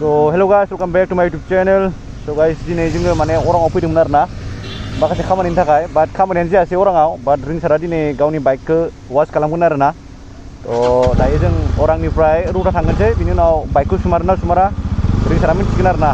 So hello guys, welcome back to my YouTube channel. So guys, दिनै जोङो माने अराङाव फैदोंमोन आरोना माखासे खामानिनि थाखाय बाट खामानियानो जायासै अराङाव बाट रिंसारा दिनै गावनि बाइकखौ वाश खालामगोन आरोना थ' दायो जों अरांनिफ्राय रौता थांगोनसै बिनि उनाव बाइकखौ सुमारोना सुमारा रिंसारा मिन्थिगोन आरोना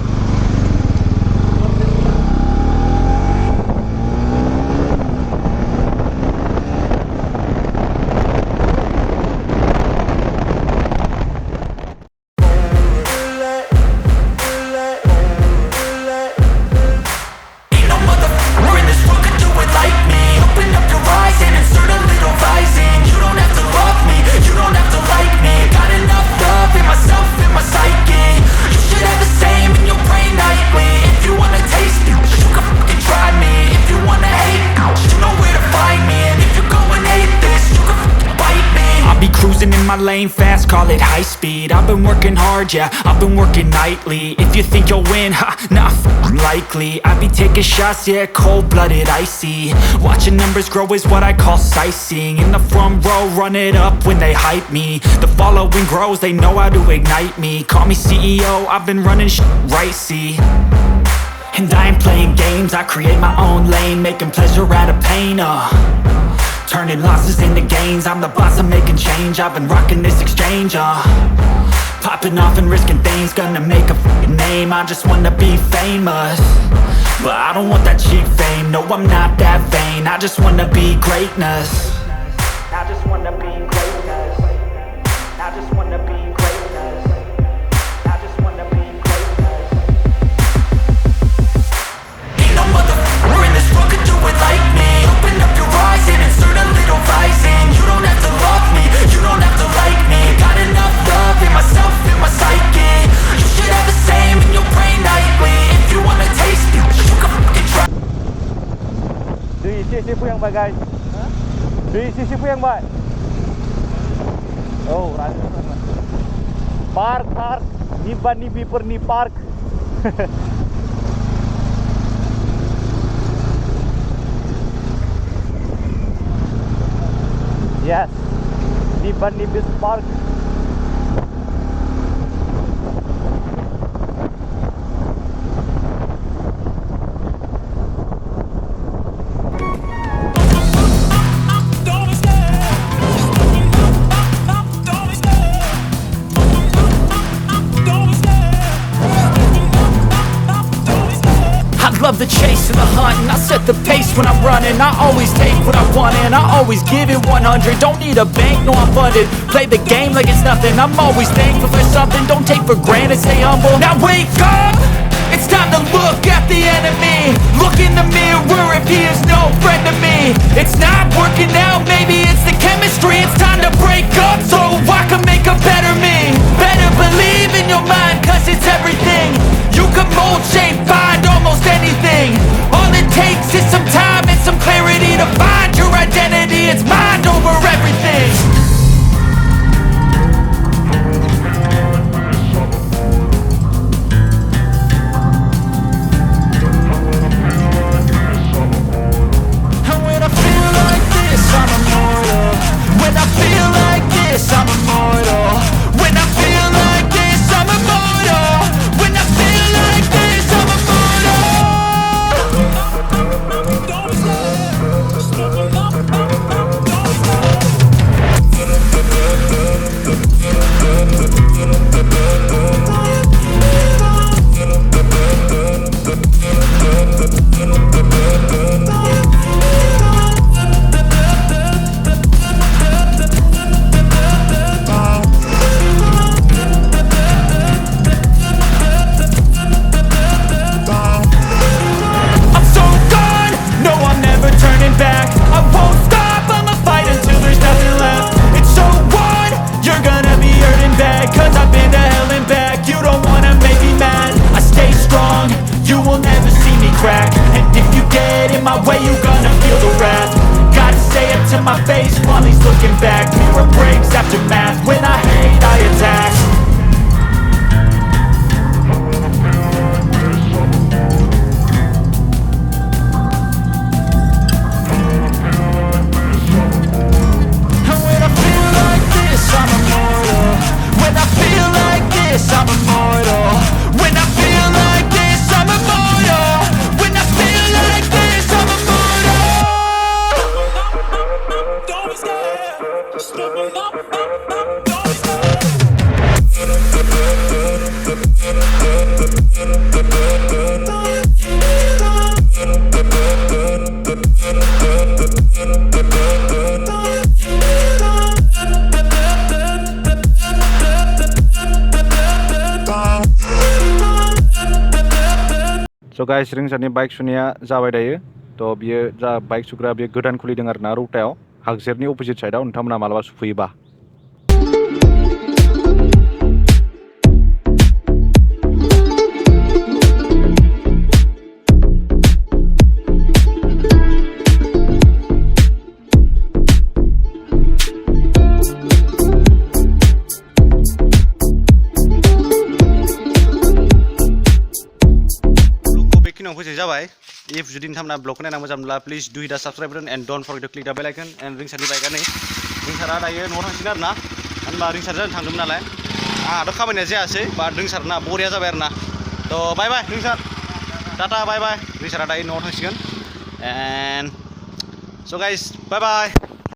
my lane fast, call it high speed. I've been working hard, yeah, I've been working nightly. If you think you'll win, ha, not likely. I be taking shots, yeah, cold-blooded, icy. Watching numbers grow is what I call sightseeing. In the front row, run it up when they hype me. The following grows, they know how to ignite me. Call me CEO, I've been running right, see. And I ain't playing games, I create my own lane, making pleasure out of pain, turning losses into gains. I'm the boss, I'm making change. I've been rocking this exchange, popping off and risking things. Gonna make a f***ing name. I just wanna be famous, but I don't want that cheap fame. No, I'm not that vain. I just wanna be greatness. I just wanna be greatness. I just wanna be greatness. I just wanna be greatness. Ain't no motherfucker in this world could do it like me. Open up your eyes and insert a little rising. You don't have to love me, you don't have to like me. Got enough love in myself, in my psyche. You should have the same in your brain nightly. If you wanna taste it, you can fucking try. Do you see siapa yang baik guys? Do you see siapa yang baik? Oh, park, ni ban ni beeper ni park. Yes, di ban ni bis park. Love the chase and the hunt, and I set the pace when I'm running. I always take what I want and I always give it 100. Don't need a bank, no I'm funded. Play the game like it's nothing. I'm always thankful for something. Don't take for granted, stay humble. Now wake up, it's time to look at the enemy. Look in the mirror if he is no friend to me. It's not working out, maybe it's the chemistry. It's time to break up so I can make a better me. Better believe in your mind, cause it's everything. You can mold, shape, find almost anything. All it takes is some time and some clarity to find your identity. It's mind over everything. And when I feel like this, I'm immortal. When I feel like this, I'm immortal. When I feel like this, I'm immortal. When I feel like this, I'm immortal. My face while he's looking back. Mirror breaks after math. When I hate, I attack. And when I feel like this, I'm immortal. When I feel like this, I'm immortal. स' guys रिंसारनि bike सुनाया जाबाय दायो थ' बियो जा bike सुग्रा बियो गोदान खुलिदों आरो ना रौतायाव हागजेरनि अपोजिट साइडआव नोंथांमोना मालाबा सुफैयोबा फैसा जाबाय if जुदि नोंथांमोना ब्लगखौ नायना मोजां मोनब्ला please do hit the subscribe button and don't forget to click the bell icon and रिंसारनि बाइकआ नै रिंसारा दायो न'आव थांसिगोन आरो ना होनबा रिंसारजों थांदोंमोन नालाय आंहाथ' खामानिया जायासै बा रिंसारना बरिया जाबाय आरो ना थ' बाय बाय रिंसार टाटा बाय बाय रिंसारा दायो न'आव थांसिगोन एन्ड स' गाइस बाय बाय